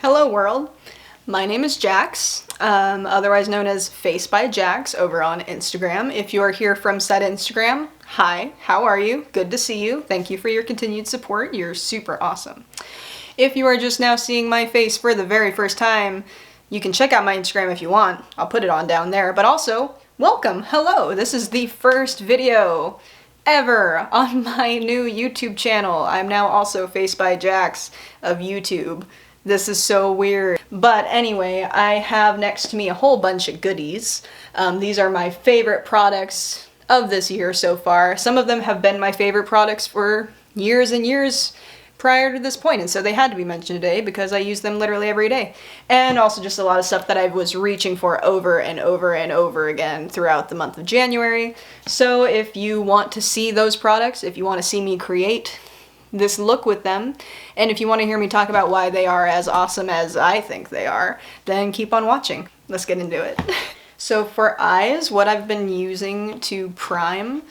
Hello world, my name is Jax, otherwise known as Face by Jax over on Instagram. If you are here from said Instagram, hi, how are you? Good to see you. Thank you for your continued support. You're super awesome. If you are just now seeing my face for the very first time, you can check out my Instagram if you want. I'll put it on down there, but also, welcome, hello. This is the first video ever on my new YouTube channel. I'm now also Face by Jax of YouTube. This is so weird. But anyway, I have next to me a whole bunch of goodies. These are my favorite products of this year so far. Some of them have been my favorite products for years and years prior to this point, and so they had to be mentioned today because I use them literally every day. And also just a lot of stuff that I was reaching for over and over and over again throughout the month of January. So if you want to see those products, if you want to see me create this look with them, and if you want to hear me talk about why they are as awesome as I think they are, then keep on watching. Let's get into it. So for eyes, what I've been using to prime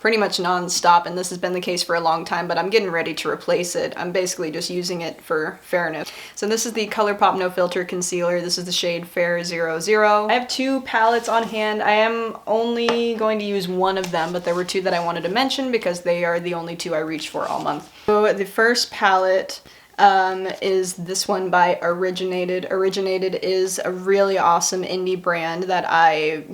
pretty much non-stop, and this has been the case for a long time, but I'm getting ready to replace it. I'm basically just using it for fairness. So this is the ColourPop No Filter Concealer. This is the shade Fair 00. I have two palettes on hand. I am only going to use one of them, but there were two that I wanted to mention because they are the only two I reached for all month. So the first palette is this one by Originated. Originated is a really awesome indie brand that I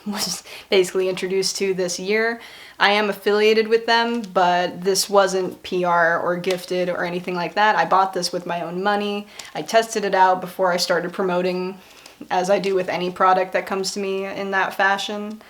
was basically introduced to this year. I am affiliated with them, but this wasn't PR or gifted or anything like that. I bought this with my own money. I tested it out before I started promoting, as I do with any product that comes to me in that fashion.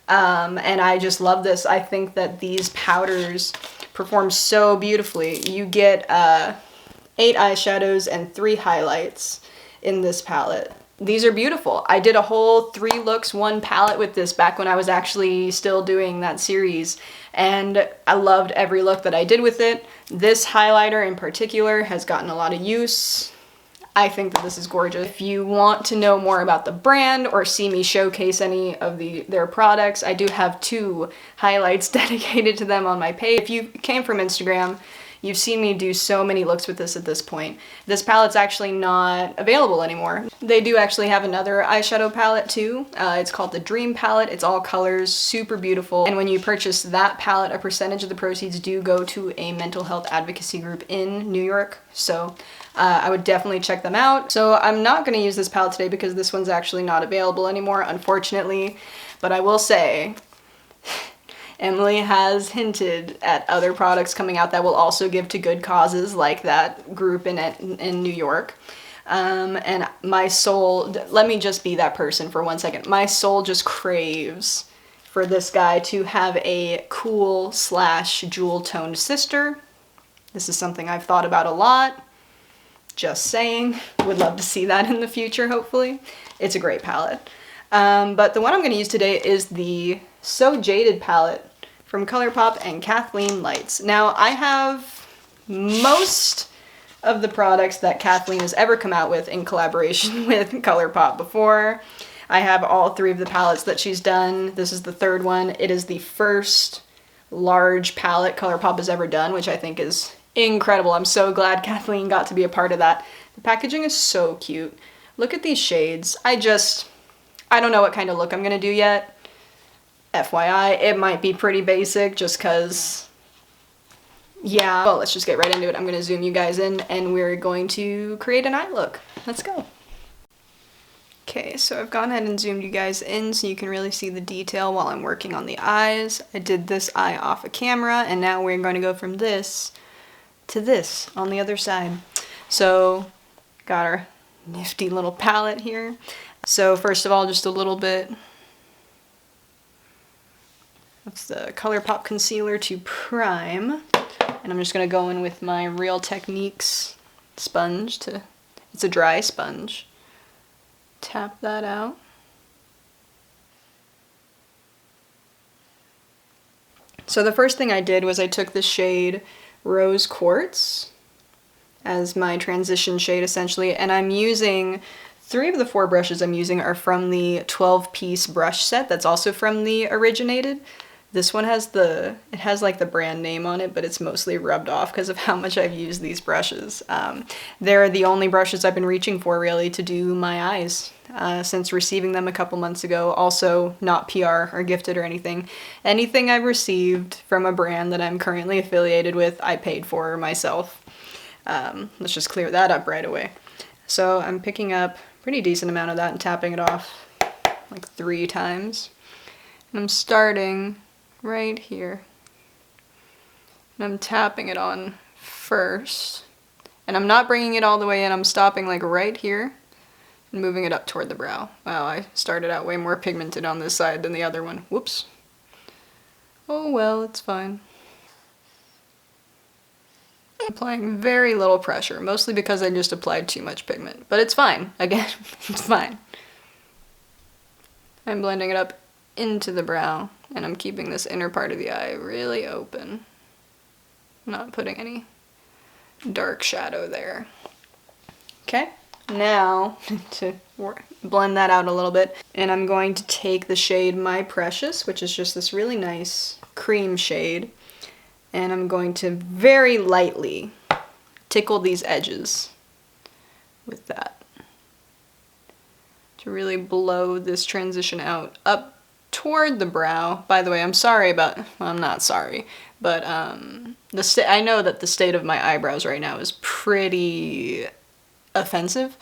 And I just love this. I think that these powders perform so beautifully. You get 8 eyeshadows and 3 highlights in this palette. These are beautiful. I did a whole 3 looks, 1 palette with this back when I was actually still doing that series, and I loved every look that I did with it. This highlighter in particular has gotten a lot of use. I think that this is gorgeous. If you want to know more about the brand or see me showcase any of their products, I do have 2 highlights dedicated to them on my page. If you came from Instagram, you've seen me do so many looks with this at this point. This palette's actually not available anymore. They do actually have another eyeshadow palette too. It's called the Dream Palette. It's all colors, super beautiful. And when you purchase that palette, a percentage of the proceeds do go to a mental health advocacy group in New York. So I would definitely check them out. So I'm not going to use this palette today because this one's actually not available anymore, unfortunately. But I will say, Emily has hinted at other products coming out that will also give to good causes like that group in New York. And my soul, let me just be that person for 1 second. My soul just craves for this guy to have a cool / jewel toned sister. This is something I've thought about a lot. Just saying. Would love to see that in the future, hopefully. It's a great palette. But the one I'm going to use today is the So Jaded palette from ColourPop and Kathleen Lights. Now, I have most of the products that Kathleen has ever come out with in collaboration with ColourPop before. I have all 3 of the palettes that she's done. This is the 3rd one. It is the first large palette ColourPop has ever done, which I think is incredible. I'm so glad Kathleen got to be a part of that. The packaging is so cute. Look at these shades. I don't know what kind of look I'm gonna do yet. FYI, it might be pretty basic just cause, yeah. Well, let's just get right into it. I'm gonna zoom you guys in and we're going to create an eye look. Let's go. Okay, so I've gone ahead and zoomed you guys in so you can really see the detail while I'm working on the eyes. I did this eye off of camera, and now we're going to go from this to this on the other side. So, got our nifty little palette here. So first of all, just a little bit. That's the ColourPop concealer to prime. And I'm just going to go in with my Real Techniques sponge it's a dry sponge. Tap that out. So the first thing I did was I took the shade Rose Quartz as my transition shade essentially, and I'm using 3 of the 4 brushes I'm using are from the 12-piece brush set that's also from the Originated This one has it has like the brand name on it, but it's mostly rubbed off because of how much I've used these brushes. They're the only brushes I've been reaching for really to do my eyes since receiving them a couple months ago. Also not PR or gifted or anything. Anything I've received from a brand that I'm currently affiliated with, I paid for myself. Let's just clear that up right away. So I'm picking up a pretty decent amount of that and tapping it off like 3 times. And I'm starting right here. And I'm tapping it on first. And I'm not bringing it all the way in, I'm stopping like right here and moving it up toward the brow. Wow, I started out way more pigmented on this side than the other one. Whoops. Oh well, it's fine. Applying very little pressure, mostly because I just applied too much pigment. But it's fine. Again, it's fine. I'm blending it up into the brow, and I'm keeping this inner part of the eye really open. Not putting any dark shadow there. Okay, now to blend that out a little bit, and I'm going to take the shade My Precious, which is just this really nice cream shade, and I'm going to very lightly tickle these edges with that to really blow this transition out up toward the brow. By the way, I'm sorry about, well, I'm not sorry, but I know that the state of my eyebrows right now is pretty offensive.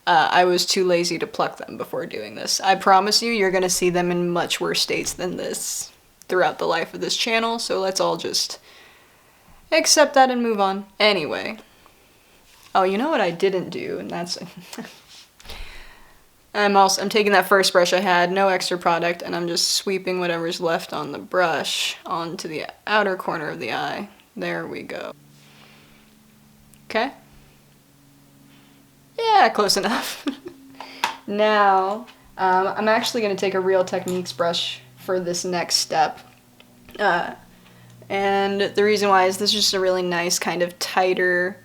I was too lazy to pluck them before doing this. I promise you, you're gonna see them in much worse states than this throughout the life of this channel, so let's all just accept that and move on. Anyway. Oh, you know what I didn't do, and that's... I'm taking that first brush I had, no extra product, and I'm just sweeping whatever's left on the brush onto the outer corner of the eye. There we go. Okay? Yeah, close enough. Now, I'm actually going to take a Real Techniques brush for this next step. And the reason why is this is just a really nice kind of tighter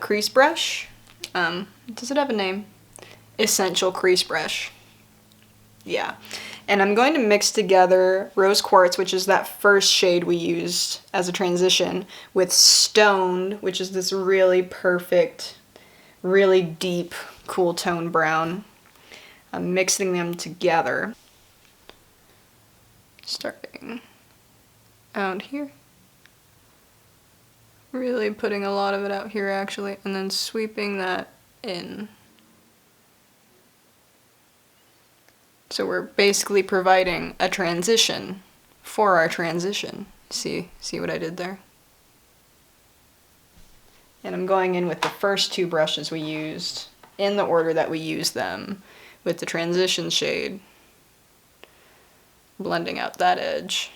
crease brush. Does it have a name? Essential crease brush. Yeah. And I'm going to mix together Rose Quartz, which is that first shade we used as a transition, with Stoned, which is this really perfect, really deep, cool tone brown. I'm mixing them together. Starting out here. Really putting a lot of it out here actually, and then sweeping that in. So we're basically providing a transition for our transition. See what I did there? And I'm going in with the first 2 brushes we used, in the order that we used them, with the transition shade, blending out that edge.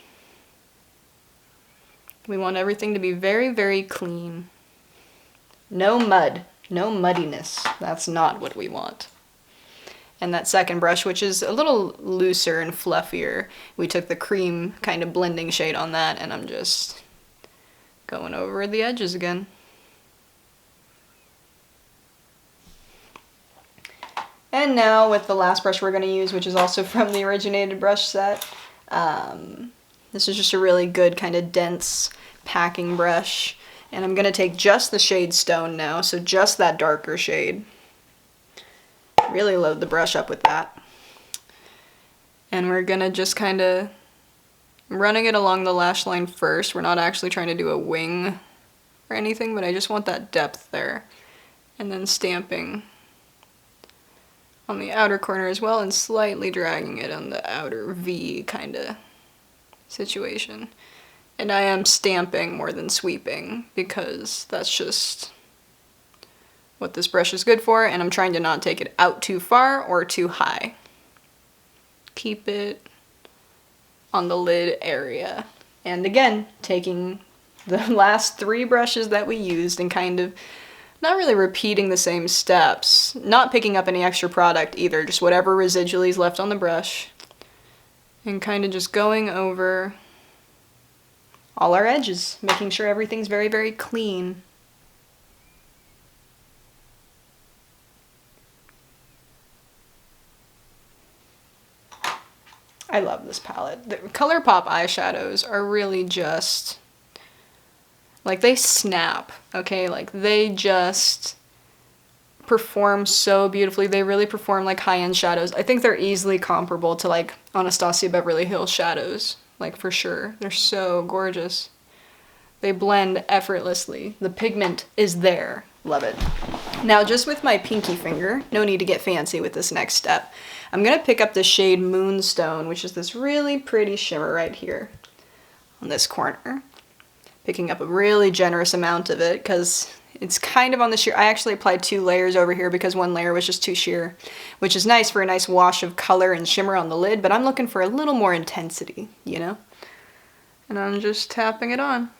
We want everything to be very, very clean. No mud, no muddiness. That's not what we want. And that second brush, which is a little looser and fluffier, we took the cream kind of blending shade on that, and I'm just going over the edges again. And now with the last brush we're going to use, which is also from the Originated brush set, this is just a really good kind of dense packing brush. And I'm going to take just the shade Stone now, so just that darker shade. Really load the brush up with that. And we're gonna just kind of running it along the lash line first. We're not actually trying to do a wing or anything, but I just want that depth there. And then stamping on the outer corner as well, and slightly dragging it on the outer V kind of situation. And I am stamping more than sweeping because that's just what this brush is good for, and I'm trying to not take it out too far or too high. Keep it on the lid area. And again, taking the last 3 brushes that we used and kind of not really repeating the same steps, not picking up any extra product either, just whatever residually is left on the brush, and kind of just going over all our edges, making sure everything's very, very clean. I love this palette. The ColourPop eyeshadows are really just, like, they snap, okay? Like, they just perform so beautifully. They really perform like high-end shadows. I think they're easily comparable to, like, Anastasia Beverly Hills shadows, like, for sure. They're so gorgeous. They blend effortlessly. The pigment is there. Love it. Now, just with my pinky finger, no need to get fancy with this next step, I'm gonna pick up the shade Moonstone, which is this really pretty shimmer right here on this corner. Picking up a really generous amount of it because it's kind of on the sheer. I actually applied 2 layers over here because 1 layer was just too sheer, which is nice for a nice wash of color and shimmer on the lid, but I'm looking for a little more intensity, you know? And I'm just tapping it on.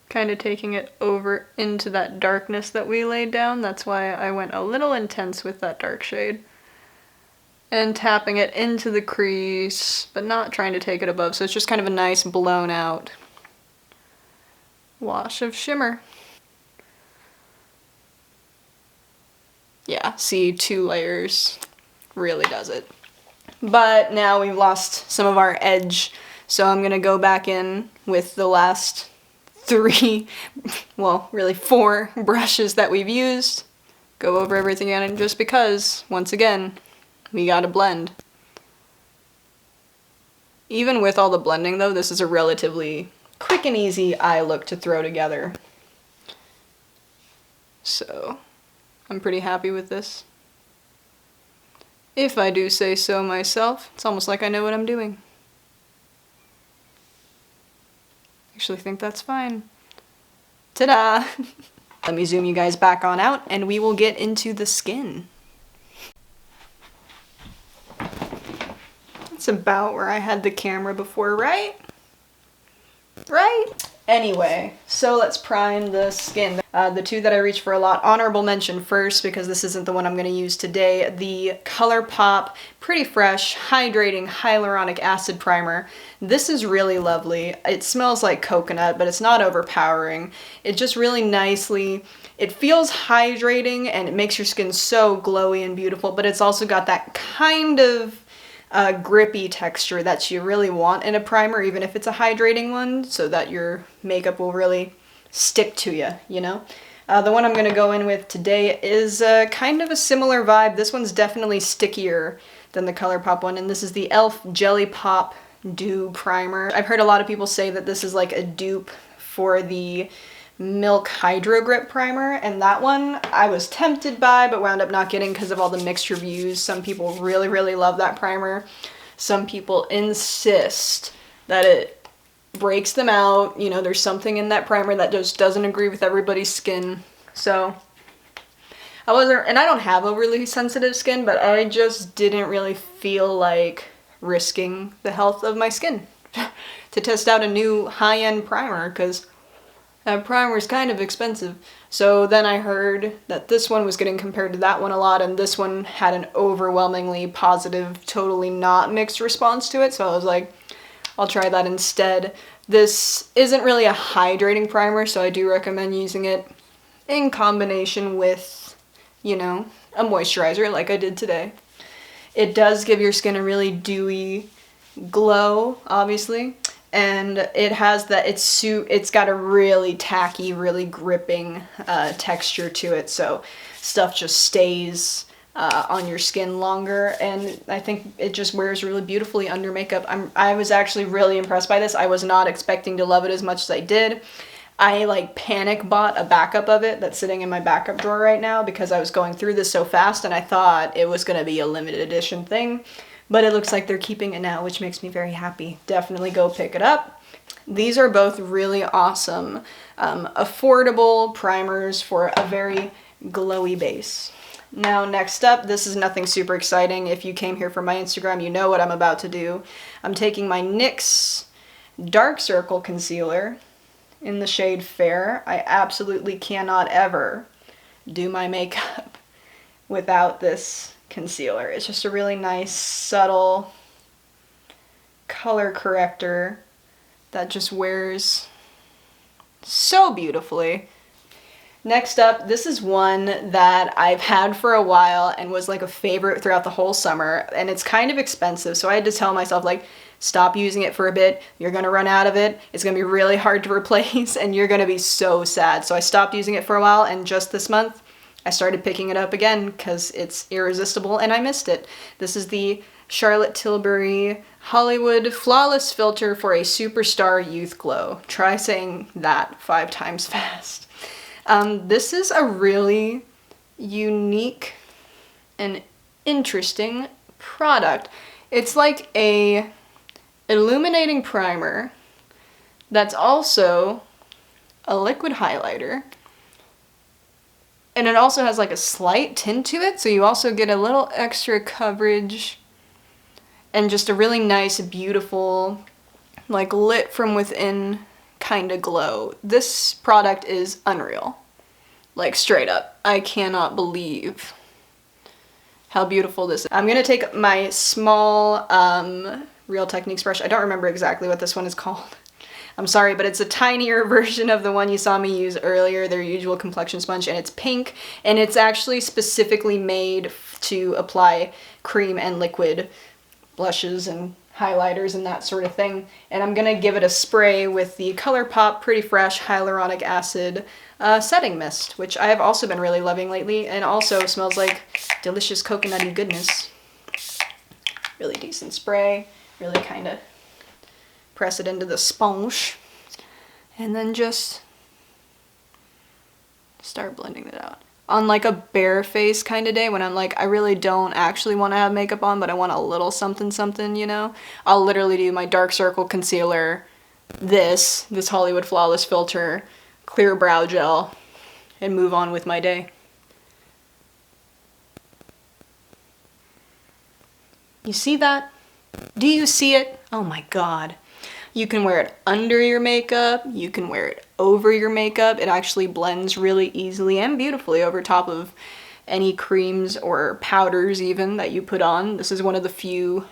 Kind of taking it over into that darkness that we laid down. That's why I went a little intense with that dark shade. And tapping it into the crease, but not trying to take it above. So it's just kind of a nice blown out wash of shimmer. Yeah, see, 2 layers really does it. But now we've lost some of our edge, so I'm gonna go back in with the last 3, well, really 4 brushes that we've used. Go over everything again, just because, once again, we gotta blend. Even with all the blending though, this is a relatively quick and easy eye look to throw together. So, I'm pretty happy with this. If I do say so myself, it's almost like I know what I'm doing. Actually think that's fine. Ta-da! Let me zoom you guys back on out and we will get into the skin. That's about where I had the camera before, right? Right? Anyway, so let's prime the skin. The 2 that I reach for a lot. Honorable mention first, because this isn't the one I'm going to use today. The ColourPop Pretty Fresh Hydrating Hyaluronic Acid Primer. This is really lovely. It smells like coconut, but it's not overpowering. It just really nicely, it feels hydrating and it makes your skin so glowy and beautiful, but it's also got that kind of grippy texture that you really want in a primer, even if it's a hydrating one, so that your makeup will really stick to you, you know? The one I'm going to go in with today is kind of a similar vibe. This one's definitely stickier than the ColourPop one, and this is the e.l.f. Jelly Pop Dew Primer. I've heard a lot of people say that this is like a dupe for the Milk Hydro Grip Primer, and that one I was tempted by but wound up not getting because of all the mixed reviews. Some people really love that primer. Some people insist that it breaks them out. You know, there's something in that primer that just doesn't agree with everybody's skin. So I wasn't, and I don't have overly sensitive skin, but I just didn't really feel like risking the health of my skin to test out a new high-end primer, because that primer is kind of expensive. So then I heard that this one was getting compared to that one a lot, and this one had an overwhelmingly positive, totally not mixed response to it, so I was like, I'll try that instead. This isn't really a hydrating primer, so I do recommend using it in combination with, you know, a moisturizer like I did today. It does give your skin a really dewy glow, obviously. And it has that, it's got a really tacky, really gripping texture to it, so stuff just stays on your skin longer, and I think it just wears really beautifully under makeup. I was actually really impressed by this. I was not expecting to love it as much as I did. I like panic bought a backup of it that's sitting in my backup drawer right now because I was going through this so fast and I thought it was going to be a limited edition thing. But it looks like they're keeping it now, which makes me very happy. Definitely go pick it up. These are both really awesome, affordable primers for a very glowy base. Now, next up, this is nothing super exciting. If you came here from my Instagram, you know what I'm about to do. I'm taking my NYX Dark Circle Concealer in the shade Fair. I absolutely cannot ever do my makeup without this concealer. It's just a really nice, subtle color corrector that just wears so beautifully. Next up, this is one that I've had for a while and was like a favorite throughout the whole summer, and it's kind of expensive, so I had to tell myself, like, stop using it for a bit, you're gonna run out of it, it's gonna be really hard to replace, and you're gonna be so sad. So I stopped using it for a while, and just this month, I started picking it up again because it's irresistible and I missed it. This is the Charlotte Tilbury Hollywood Flawless Filter for a Superstar Youth Glow. Try saying that 5 times fast. This is a really unique and interesting product. It's like a illuminating primer that's also a liquid highlighter, and it also has like a slight tint to it, so you also get a little extra coverage and just a really nice, beautiful, like lit from within kind of glow. This product is unreal. Like, straight up. I cannot believe how beautiful this is. I'm gonna take my small Real Techniques brush. I don't remember exactly what this one is called. I'm sorry, but it's a tinier version of the one you saw me use earlier, their usual complexion sponge, and it's pink, and it's actually specifically made to apply cream and liquid blushes and highlighters and that sort of thing. And I'm gonna give it a spray with the ColourPop Pretty Fresh Hyaluronic Acid setting mist, which I have also been really loving lately, and also smells like delicious coconutty goodness. Really decent spray, really kind of press it into the sponge, and then just start blending it out. On like a bare face kind of day, when I'm like, I really don't actually want to have makeup on, but I want a little something something, you know, I'll literally do my Dark Circle Concealer, this Hollywood Flawless Filter, clear brow gel, and move on with my day. You see that? Do you see it? Oh my god. You can wear it under your makeup, you can wear it over your makeup. It actually blends really easily and beautifully over top of any creams or powders even that you put on. This is one of the few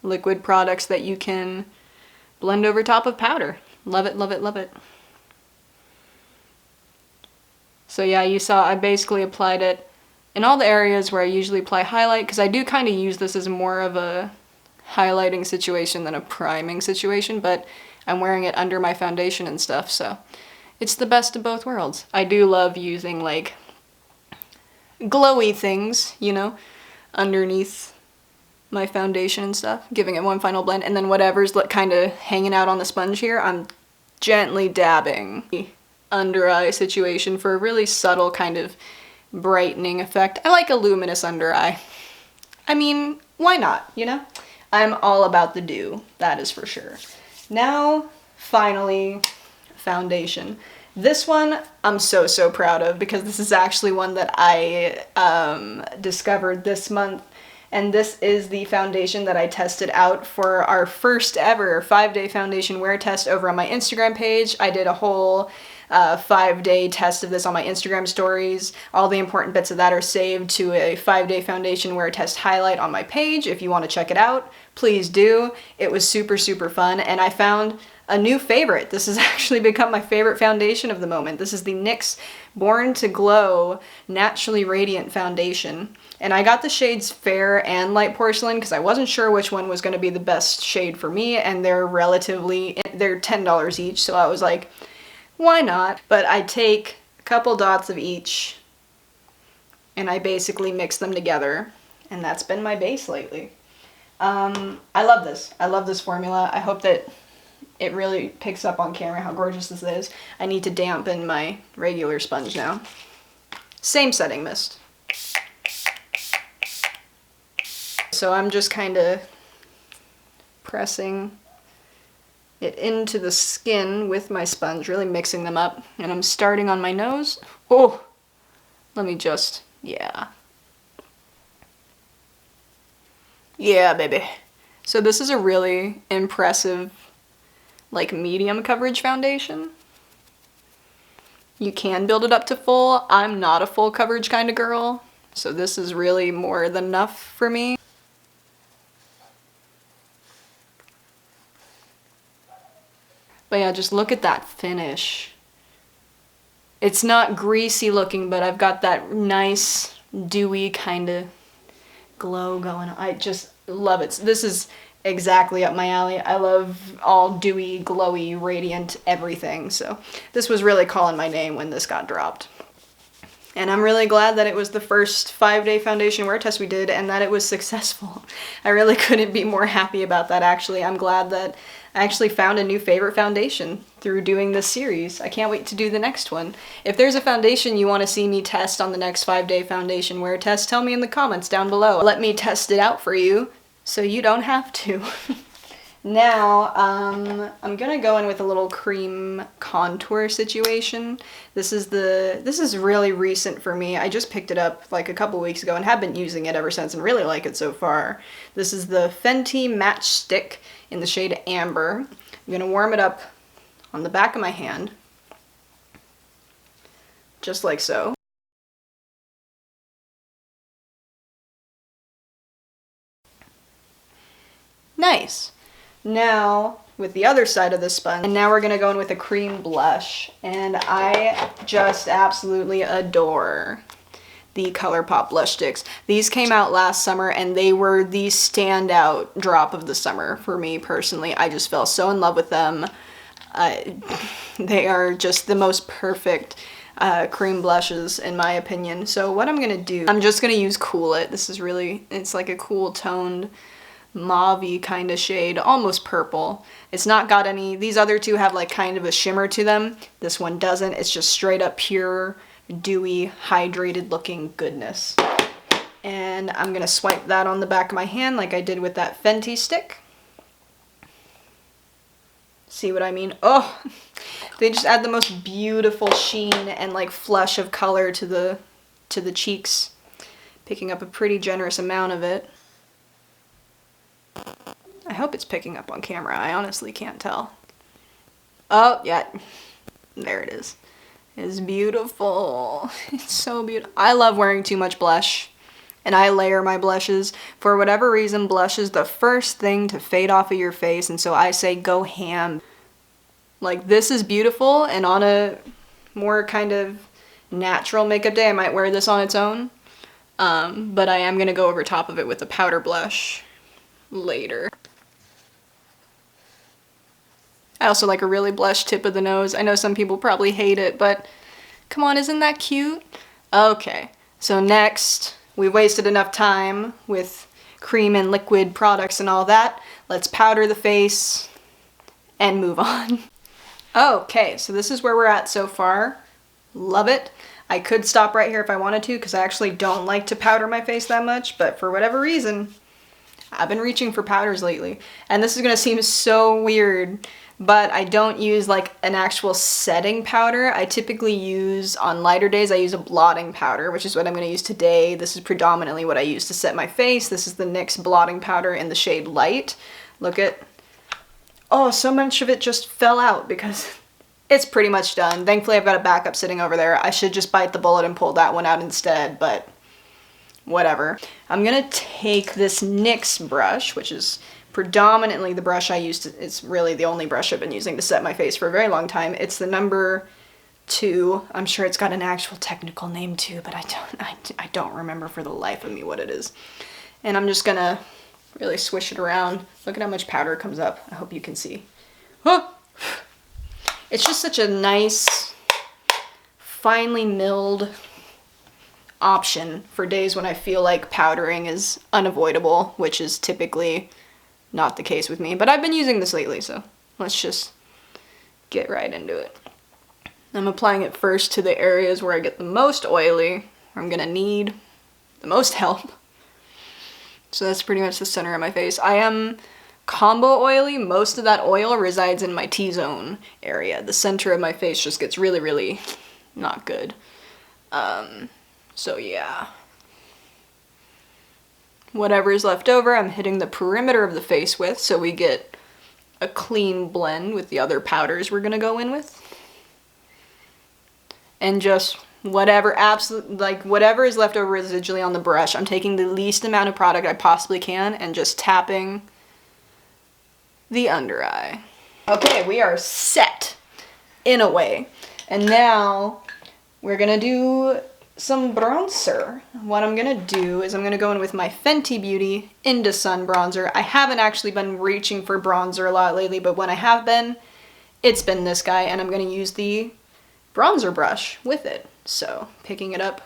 liquid products that you can blend over top of powder. Love it, love it, love it. So yeah, you saw I basically applied it in all the areas where I usually apply highlight, because I do kind of use this as more of a highlighting situation than a priming situation, but I'm wearing it under my foundation and stuff, so it's the best of both worlds. I do love using like glowy things, you know, underneath my foundation and stuff, giving it one final blend, and then whatever's kind of hanging out on the sponge here, I'm gently dabbing the under eye situation for a really subtle kind of brightening effect. I like a luminous under eye. I mean, why not, you know? I'm all about the dew, that is for sure. Now, finally, foundation. This one I'm so proud of, because this is actually one that I discovered this month, and this is the foundation that I tested out for our first ever 5-day foundation wear test over on my Instagram page. I did a whole 5-day test of this on my Instagram stories. All the important bits of that are saved to a 5-day foundation wear test highlight on my page. If you want to check it out, please do. It was super fun, and I found a new favorite. This has actually become my favorite foundation of the moment. This is the NYX Born to Glow Naturally Radiant Foundation. And I got the shades Fair and Light Porcelain because I wasn't sure which one was going to be the best shade for me, and they're $10 each, so I was like, why not? But I take a couple dots of each and I basically mix them together, and that's been my base lately. I love this. I love this formula. I hope that it really picks up on camera how gorgeous this is. I need to dampen my regular sponge now. Same setting mist. So I'm just kind of pressing it into the skin with my sponge, really mixing them up. And I'm starting on my nose. Oh, let me just, yeah. Yeah, baby. So this is a really impressive, like, medium coverage foundation. You can build it up to full. I'm not a full coverage kind of girl, so this is really more than enough for me. But yeah, just look at that finish. It's not greasy looking, but I've got that nice dewy kind of glow going on. I just love it. This is exactly up my alley. I love all dewy, glowy, radiant everything. So this was really calling my name when this got dropped. And I'm really glad that it was the first 5-day foundation wear test we did and that it was successful. I really couldn't be more happy about that, actually. I'm glad that I actually found a new favorite foundation through doing this series. I can't wait to do the next one. If there's a foundation you want to see me test on the next 5-day foundation wear test, tell me in the comments down below. Let me test it out for you so you don't have to. Now, I'm gonna go in with a little cream contour situation. This is really recent for me. I just picked it up like a couple weeks ago and have been using it ever since and really like it so far. This is the Fenty Match Stick in the shade Amber. I'm gonna warm it up on the back of my hand, just like so. Nice. Now, with the other side of the sponge, and now we're gonna go in with a cream blush, and I just absolutely adore the ColourPop blush sticks. These came out last summer, and they were the standout drop of the summer for me personally. I just fell so in love with them. They are just the most perfect cream blushes in my opinion. So what I'm gonna do, I'm just gonna use Cool It. This is really, it's like a cool toned mauve-y kind of shade, almost purple. It's not got any, these other two have like kind of a shimmer to them. This one doesn't. It's just straight up pure, dewy, hydrated looking goodness. And I'm gonna swipe that on the back of my hand like I did with that Fenty stick. See what I mean? Oh, they just add the most beautiful sheen and like flush of color to the cheeks, picking up a pretty generous amount of it. I hope it's picking up on camera. I honestly can't tell. Oh, yeah. There it is. It's beautiful. It's so beautiful. I love wearing too much blush, and I layer my blushes. For whatever reason, blush is the first thing to fade off of your face, and so I say go ham. Like, this is beautiful, and on a more kind of natural makeup day, I might wear this on its own. But I am going to go over top of it with a powder blush later. I also like a really blush tip of the nose. I know some people probably hate it, but come on, isn't that cute? Okay, so next, we wasted enough time with cream and liquid products and all that. Let's powder the face and move on. Okay, so this is where we're at so far. Love it. I could stop right here if I wanted to because I actually don't like to powder my face that much, but for whatever reason, I've been reaching for powders lately. And this is gonna seem so weird, but I don't use like an actual setting powder. I typically use, on lighter days, I use a blotting powder, which is what I'm gonna use today. This is predominantly what I use to set my face. This is the NYX blotting powder in the shade Light. Look at, oh, so much of it just fell out because it's pretty much done. Thankfully, I've got a backup sitting over there. I should just bite the bullet and pull that one out instead, but whatever. I'm gonna take this NYX brush, which is predominantly the brush I use to, it's really the only brush I've been using to set my face for a very long time. It's the number 2. I'm sure it's got an actual technical name too, but I don't remember for the life of me what it is. And I'm just gonna really swish it around. Look at how much powder comes up. I hope you can see. Oh! It's just such a nice, finely milled option for days when I feel like powdering is unavoidable, which is typically not the case with me, but I've been using this lately, so let's just get right into it. I'm applying it first to the areas where I get the most oily, where I'm gonna need the most help. So that's pretty much the center of my face. I am combo oily. Most of that oil resides in my T-zone area. The center of my face just gets really, really not good. So yeah. Whatever is left over, I'm hitting the perimeter of the face with, so we get a clean blend with the other powders we're gonna go in with. And just whatever, whatever is left over residually on the brush, I'm taking the least amount of product I possibly can and just tapping the under eye. Okay, we are set in a way. And now we're gonna do some bronzer. What I'm gonna do is I'm gonna go in with my Fenty Beauty Into Sun bronzer. I haven't actually been reaching for bronzer a lot lately, but when I have been, it's been this guy, and I'm gonna use the bronzer brush with it. So picking it up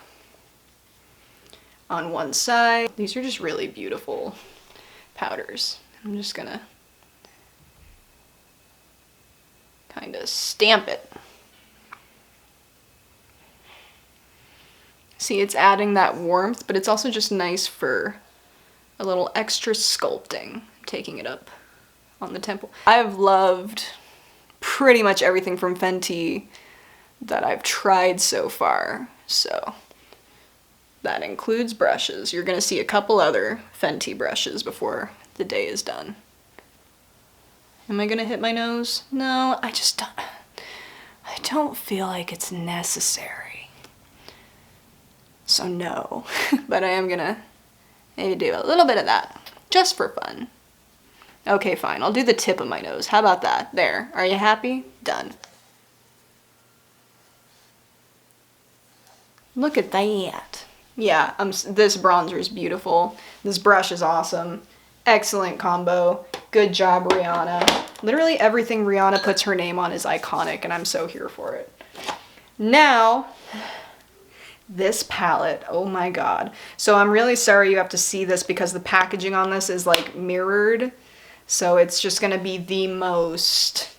on one side. These are just really beautiful powders. I'm just gonna kind of stamp it. See, it's adding that warmth, but it's also just nice for a little extra sculpting, taking it up on the temple. I've loved pretty much everything from Fenty that I've tried so far, so that includes brushes. You're gonna see a couple other Fenty brushes before the day is done. Am I gonna hit my nose? No, I don't feel like it's necessary. So no, but I am gonna maybe do a little bit of that, just for fun. Okay, fine, I'll do the tip of my nose. How about that? There, are you happy? Done. Look at that. Yeah, this bronzer is beautiful. This brush is awesome. Excellent combo. Good job, Rihanna. Literally everything Rihanna puts her name on is iconic, and I'm so here for it. Now, this palette, oh my god. So I'm really sorry you have to see this because the packaging on this is like mirrored. So it's just gonna be the most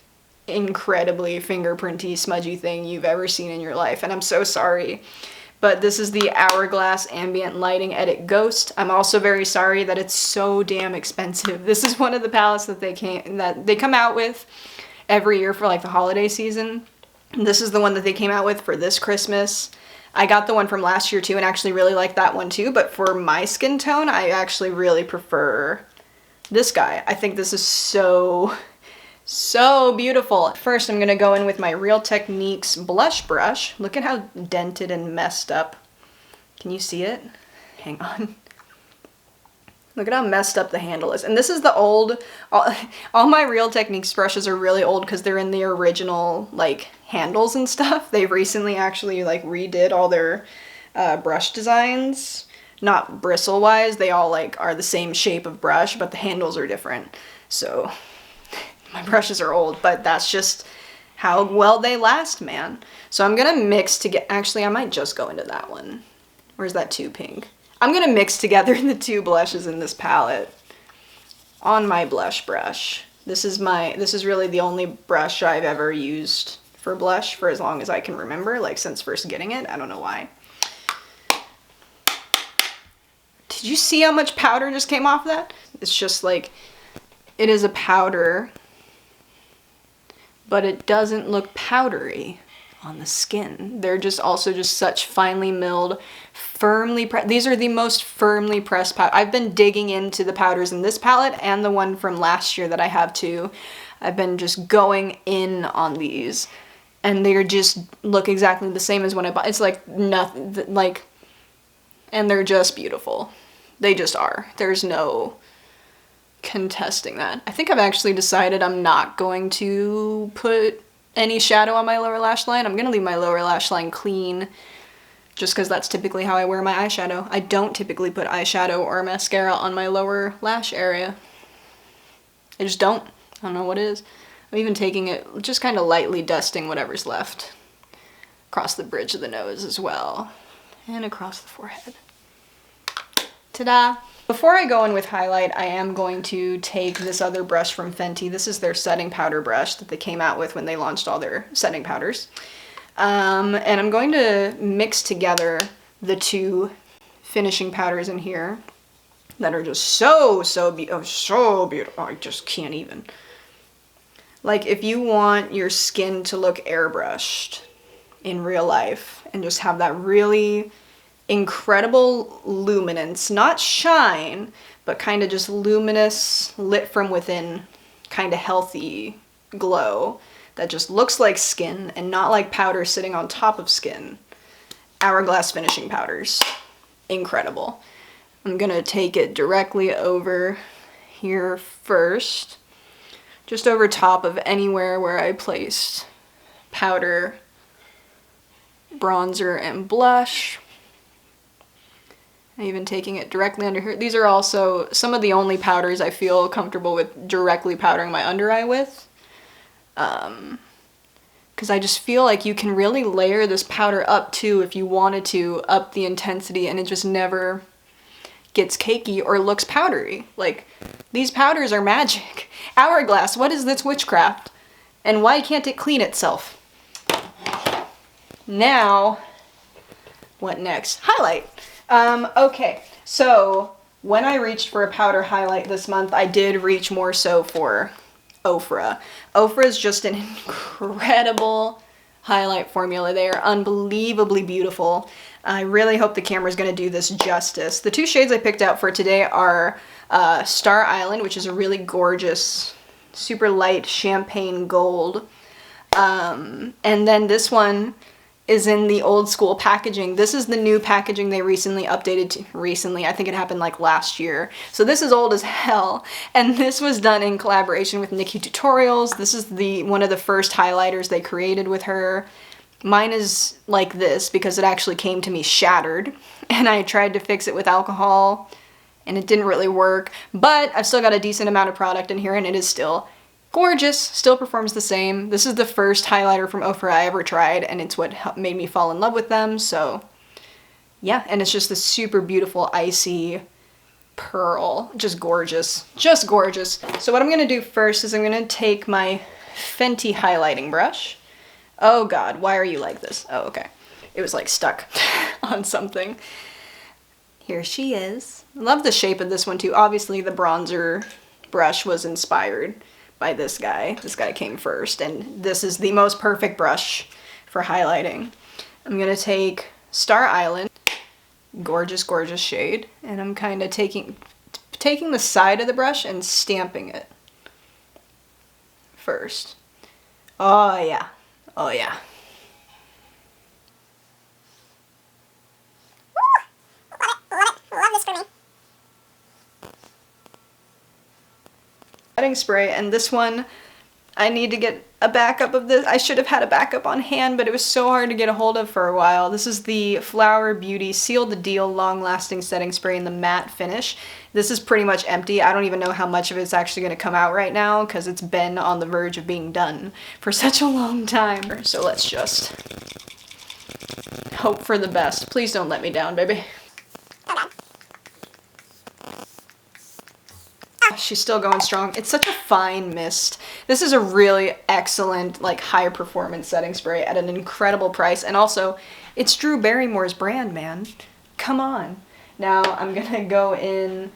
incredibly fingerprinty, smudgy thing you've ever seen in your life. And I'm so sorry. But this is the Hourglass Ambient Lighting Edit Ghost. I'm also very sorry that it's so damn expensive. This is one of the palettes that they come out with every year for like the holiday season. This is the one that they came out with for this Christmas. I got the one from last year too and actually really liked that one too, but for my skin tone, I actually really prefer this guy. I think this is so beautiful. First, I'm gonna go in with my Real Techniques blush brush. Look at how dented and messed up. Can you see it? Hang on. Look at how messed up the handle is. And this is the old, all my Real Techniques brushes are really old because they're in the original like handles and stuff. They recently actually like redid all their brush designs. Not bristle wise, they all like are the same shape of brush, but the handles are different. So my brushes are old, but that's just how well they last, man. So I'm gonna mix actually I might just go into that one. Or is that too pink? I'm gonna mix together the two blushes in this palette on my blush brush. This is really the only brush I've ever used for blush for as long as I can remember, like since first getting it. I don't know why. Did you see how much powder just came off that? It's just like, it is a powder, but it doesn't look powdery on the skin. They're just also just such finely milled, firmly pressed. These are the most firmly pressed powder. I've been digging into the powders in this palette and the one from last year that I have too. I've been just going in on these, and they're just look exactly the same as when I bought. It's like nothing, like, and they're just beautiful. They just are. There's no contesting that. I think I've actually decided I'm not going to put any shadow on my lower lash line. I'm gonna leave my lower lash line clean just because that's typically how I wear my eyeshadow. I don't typically put eyeshadow or mascara on my lower lash area. I just don't. I don't know what it is. I'm even taking it, just kind of lightly dusting whatever's left across the bridge of the nose as well, and across the forehead. Ta-da! Before I go in with highlight, I am going to take this other brush from Fenty. This is their setting powder brush that they came out with when they launched all their setting powders. And I'm going to mix together the two finishing powders in here that are just so beautiful. Oh, I just can't even. Like, if you want your skin to look airbrushed in real life and just have that really incredible luminance, not shine, but kind of just luminous, lit from within, kind of healthy glow that just looks like skin and not like powder sitting on top of skin. Hourglass finishing powders. Incredible. I'm gonna take it directly over here first, just over top of anywhere where I placed powder bronzer and blush. I'm even taking it directly under here. These are also some of the only powders I feel comfortable with directly powdering my under eye with. Because I just feel like you can really layer this powder up too if you wanted to, up the intensity, and it just never gets cakey or looks powdery. Like, these powders are magic. Hourglass, what is this witchcraft? And why can't it clean itself? Now, what next? Highlight. Okay, so when I reached for a powder highlight this month, I did reach more so for Ofra. Ofra is just an incredible highlight formula. They are unbelievably beautiful. I really hope the camera is going to do this justice. The two shades I picked out for today are Star Island, which is a really gorgeous, super light champagne gold. And then this one is in the old school packaging. This is the new packaging they recently updated to, I think it happened like last year. So this is old as hell. And this was done in collaboration with Nikki Tutorials. This is one of the first highlighters they created with her. Mine is like this because it actually came to me shattered. And I tried to fix it with alcohol and it didn't really work. But I've still got a decent amount of product in here and it is still gorgeous, still performs the same. This is the first highlighter from Ofra I ever tried, and it's what made me fall in love with them, so yeah. And it's just this super beautiful icy pearl. Just gorgeous. Just gorgeous. So what I'm going to do first is I'm going to take my Fenty highlighting brush. Oh god, why are you like this? Oh, okay. It was like stuck on something. Here she is. Love the shape of this one too. Obviously the bronzer brush was inspired by this guy. This guy came first, and this is the most perfect brush for highlighting. I'm gonna take Star Island, gorgeous, gorgeous shade, and I'm kind of taking the side of the brush and stamping it first. Oh yeah, oh yeah. Love this for me. Setting spray, and this one I need to get a backup of this. I should have had a backup on hand, but it was so hard to get a hold of for a while. This is the Flower Beauty Seal the Deal Long Lasting Setting Spray in the matte finish. This is pretty much empty. I don't even know how much of it's actually going to come out right now because it's been on the verge of being done for such a long time. So let's just hope for the best. Please don't let me down, baby. She's still going strong. It's such a fine mist. This is a really excellent, like, high performance setting spray at an incredible price. And also, it's Drew Barrymore's brand, man. Come on. Now I'm gonna go in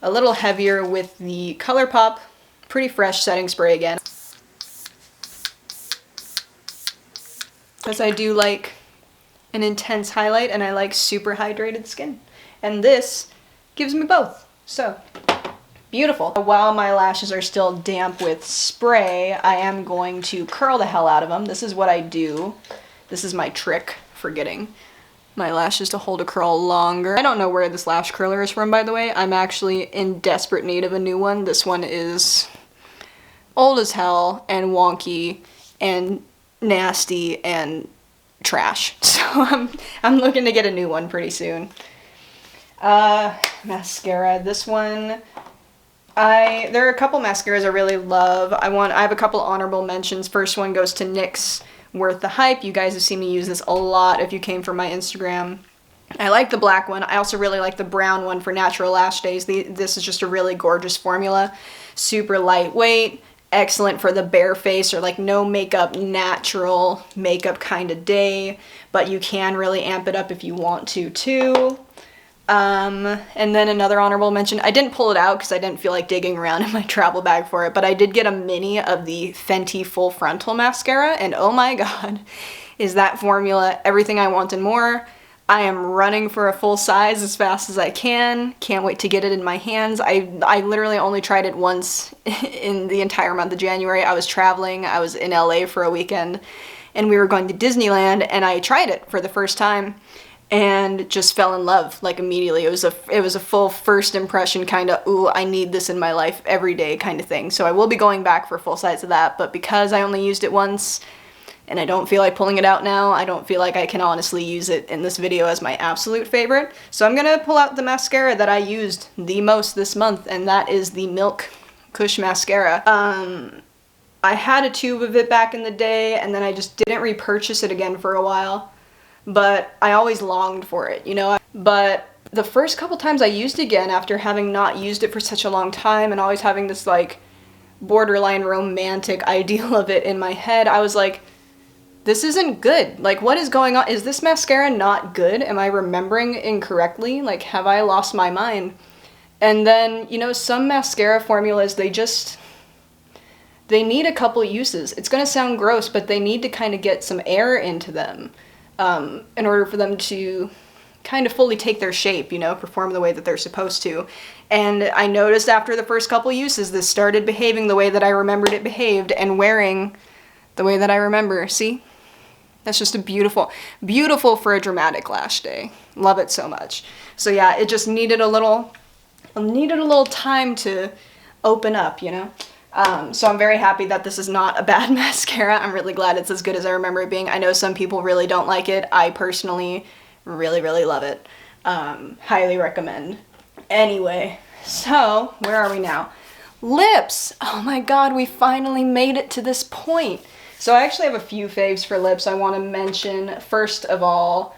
a little heavier with the ColourPop Pretty Fresh setting spray again. Because I do like an intense highlight and I like super hydrated skin. And this gives me both. So beautiful. While my lashes are still damp with spray, I am going to curl the hell out of them. This is what I do. This is my trick for getting my lashes to hold a curl longer. I don't know where this lash curler is from, by the way. I'm actually in desperate need of a new one. This one is old as hell and wonky and nasty and trash. So I'm looking to get a new one pretty soon. Mascara. This one, there are a couple mascaras I really love. I have a couple honorable mentions. First one goes to NYX Worth the Hype. You guys have seen me use this a lot if you came from my Instagram. I like the black one. I also really like the brown one for natural lash days. This is just a really gorgeous formula. Super lightweight, excellent for the bare face or like no makeup, natural makeup kind of day, but you can really amp it up if you want to too. And then another honorable mention, I didn't pull it out because I didn't feel like digging around in my travel bag for it, but I did get a mini of the Fenty Full Frontal Mascara, and oh my god, is that formula everything I want and more. I am running for a full size as fast as I can. Can't wait to get it in my hands. I literally only tried it once in the entire month of January. I was traveling, I was in LA for a weekend, and we were going to Disneyland, and I tried it for the first time and just fell in love like immediately. It was a full first impression kind of, ooh, I need this in my life every day kind of thing. So I will be going back for a full size of that, but because I only used it once and I don't feel like pulling it out now. I don't feel like I can honestly use it in this video as my absolute favorite. So I'm gonna pull out the mascara that I used the most this month, and that is the Milk Kush Mascara. I had a tube of it back in the day, and then I just didn't repurchase it again for a while. But I always longed for it, you know? But the first couple times I used it again after having not used it for such a long time and always having this like borderline romantic ideal of it in my head, I was like, this isn't good. Like, what is going on? Is this mascara not good? Am I remembering incorrectly? Like, have I lost my mind? And then, you know, some mascara formulas, they need a couple uses. It's gonna sound gross, but they need to kind of get some air into them in order for them to kind of fully take their shape, you know, perform the way that they're supposed to. And I noticed after the first couple uses, this started behaving the way that I remembered it behaved and wearing the way that I remember. See? That's just a beautiful, beautiful for a dramatic lash day. Love it so much. So yeah, it just needed a little time to open up, you know? So I'm very happy that this is not a bad mascara. I'm really glad it's as good as I remember it being. I know some people really don't like it. I personally really, really love it. Highly recommend. Anyway, so where are we now? Lips! Oh my god, we finally made it to this point. So I actually have a few faves for lips I want to mention. First of all,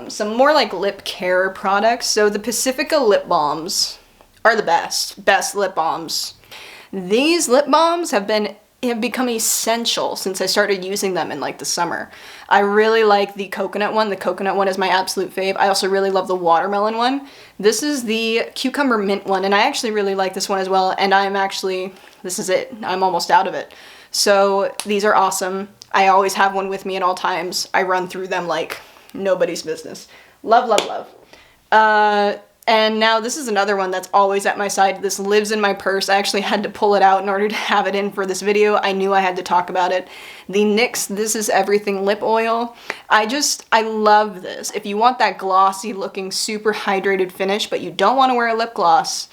some more like lip care products. So the Pacifica lip balms are the best lip balms. These lip balms have become essential since I started using them in like the summer. I really like the coconut one. The coconut one is my absolute fave. I also really love the watermelon one. This is the cucumber mint one, and I actually really like this one as well, and this is it. I'm almost out of it. So these are awesome. I always have one with me at all times. I run through them like nobody's business. Love, love, love. And now this is another one that's always at my side. This lives in my purse. I actually had to pull it out in order to have it in for this video. I knew I had to talk about it. The NYX This Is Everything Lip Oil. I love this. If you want that glossy looking, super hydrated finish, but you don't want to wear a lip gloss,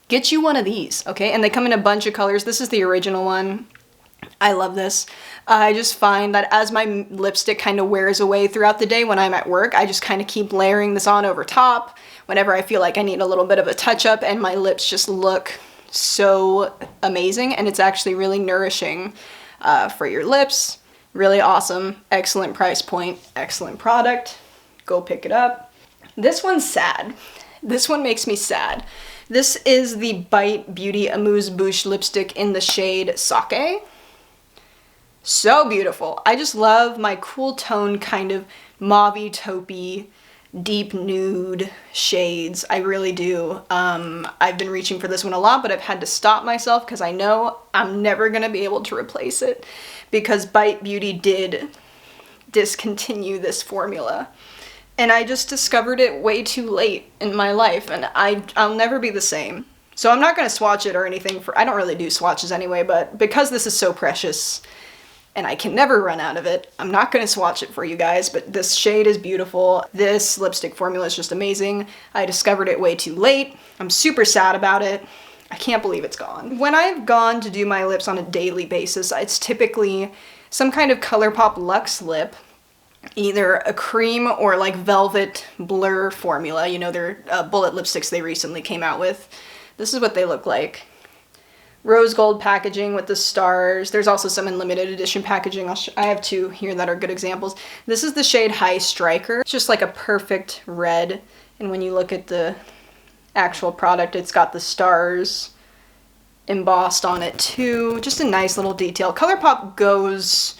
get you one of these, okay? And they come in a bunch of colors. This is the original one. I love this. I just find that as my lipstick kind of wears away throughout the day when I'm at work, I just kind of keep layering this on over top whenever I feel like I need a little bit of a touch-up, and my lips just look so amazing, and it's actually really nourishing for your lips. Really awesome. Excellent price point. Excellent product. Go pick it up. This one's sad. This one makes me sad. This is the Bite Beauty Amuse Bouche lipstick in the shade Sake. So beautiful. I just love my cool tone kind of mauve-y, taupey, deep nude shades. I really do. I've been reaching for this one a lot, but I've had to stop myself because I know I'm never going to be able to replace it because Bite Beauty did discontinue this formula. And I just discovered it way too late in my life, and I'll never be the same. So I'm not going to swatch it or anything. I don't really do swatches anyway, but because this is so precious, and I can never run out of it, I'm not going to swatch it for you guys, but this shade is beautiful. This lipstick formula is just amazing. I discovered it way too late. I'm super sad about it. I can't believe it's gone. When I've gone to do my lips on a daily basis, it's typically some kind of ColourPop Luxe lip, either a cream or like velvet blur formula. You know, they're bullet lipsticks they recently came out with. This is what they look like. Rose gold packaging with the stars. There's also some in limited edition packaging. I have two here that are good examples. This is the shade High Striker. It's just like a perfect red. And when you look at the actual product, it's got the stars embossed on it too. Just a nice little detail. ColourPop goes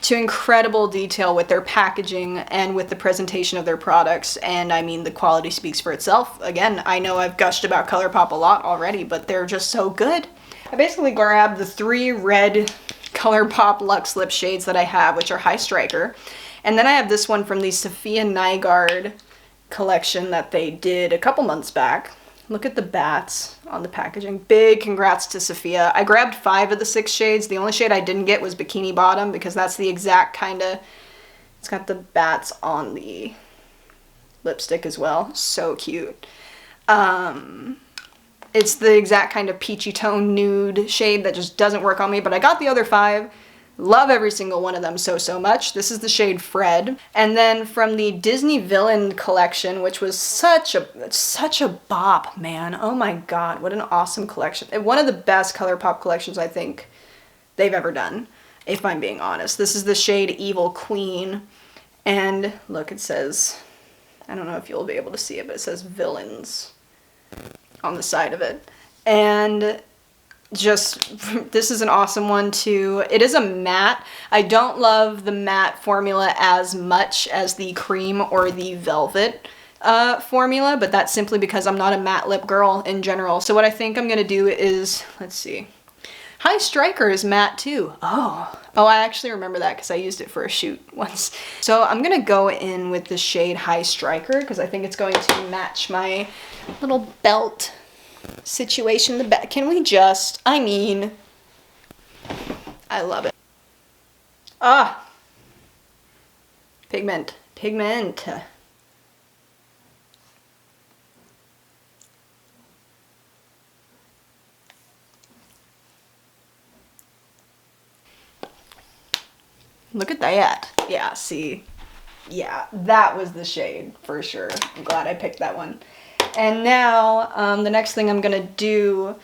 to incredible detail with their packaging and with the presentation of their products, and I mean, the quality speaks for itself. Again, I know I've gushed about ColourPop a lot already, but they're just so good. I basically grabbed the 3 red ColourPop Luxe lip shades that I have, which are High Striker, and then I have this one from the Sophia Nygaard collection that they did a couple months back. Look at the bats on the packaging. Big congrats to Sophia. I grabbed 5 of the 6 shades. The only shade I didn't get was Bikini Bottom because that's the exact kind of, it's got the bats on the lipstick as well. So cute. It's the exact kind of peachy tone nude shade that just doesn't work on me, but I got the other 5. Love every single one of them so much. This is the shade Fred. And then from the Disney Villain collection, which was such a bop, man. Oh my god, what an awesome collection. One of the best ColourPop collections I think they've ever done, if I'm being honest. This is the shade Evil Queen. And look, it says, I don't know if you'll be able to see it, but it says Villains on the side of it. And just, this is an awesome one too. It is a matte. I don't love the matte formula as much as the cream or the velvet formula, but that's simply because I'm not a matte lip girl in general. So what I think I'm gonna do is, let's see. High Striker is matte too. Oh, I actually remember that because I used it for a shoot once. So I'm gonna go in with the shade High Striker because I think it's going to match my little belt situation in the back. Can we just, I mean, I love it. Ah, pigment. Look at that. Yeah, see, yeah, that was the shade for sure. I'm glad I picked that one. And now, the next thing I'm gonna do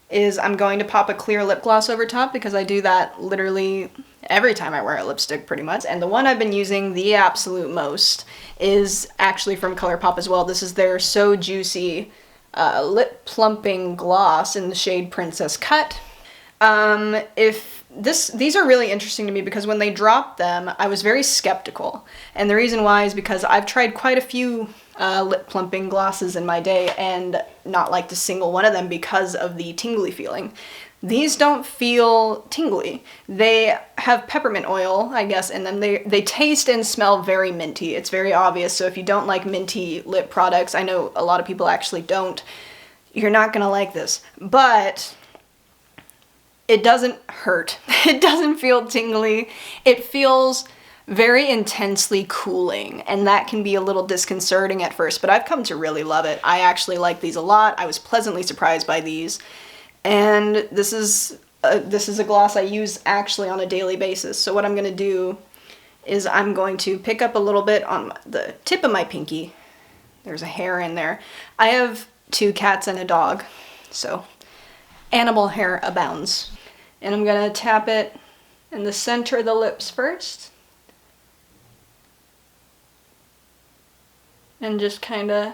is I'm going to pop a clear lip gloss over top because I do that literally every time I wear a lipstick pretty much. And the one I've been using the absolute most is actually from ColourPop as well. This is their So Juicy Lip Plumping Gloss in the shade Princess Cut. These are really interesting to me because when they dropped them, I was very skeptical. And the reason why is because I've tried quite a few lip plumping glosses in my day and not liked a single one of them because of the tingly feeling. These don't feel tingly. They have peppermint oil, I guess, in them. They taste and smell very minty. It's very obvious, so if you don't like minty lip products, I know a lot of people actually don't, you're not gonna like this. But it doesn't hurt. It doesn't feel tingly. It feels very intensely cooling, and that can be a little disconcerting at first, but I've come to really love it. I actually like these a lot. I was pleasantly surprised by these, and this is a gloss I use actually on a daily basis. So what I'm gonna do is I'm going to pick up a little bit on the tip of my pinky. There's a hair in there. I have 2 cats and a dog, so animal hair abounds. And I'm gonna tap it in the center of the lips first. And just kind of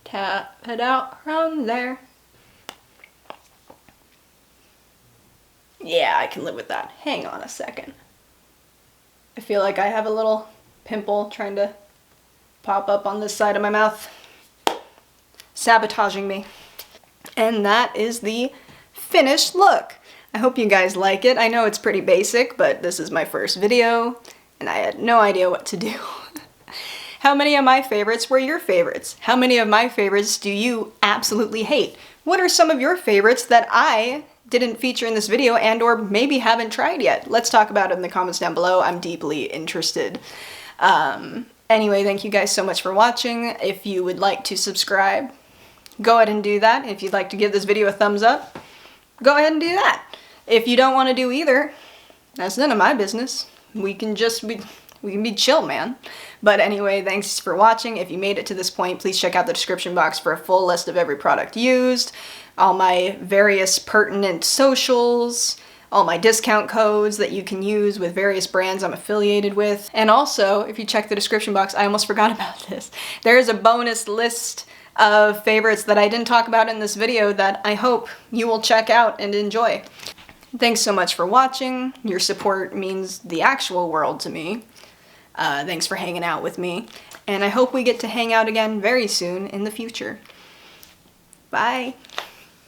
tap it out around there. Yeah, I can live with that. Hang on a second. I feel like I have a little pimple trying to pop up on this side of my mouth, sabotaging me. And that is the finished look. I hope you guys like it. I know it's pretty basic, but this is my first video, and I had no idea what to do. How many of my favorites were your favorites? How many of my favorites do you absolutely hate? What are some of your favorites that I didn't feature in this video and or maybe haven't tried yet? Let's talk about it in the comments down below. I'm deeply interested. Anyway, thank you guys so much for watching. If you would like to subscribe, go ahead and do that. If you'd like to give this video a thumbs up, go ahead and do that. If you don't want to do either, that's none of my business. We can be chill, man. But anyway, thanks for watching. If you made it to this point, please check out the description box for a full list of every product used, all my various pertinent socials, all my discount codes that you can use with various brands I'm affiliated with. And also, if you check the description box, I almost forgot about this. There is a bonus list of favorites that I didn't talk about in this video that I hope you will check out and enjoy. Thanks so much for watching. Your support means the actual world to me. Thanks for hanging out with me, and I hope we get to hang out again very soon in the future. Bye!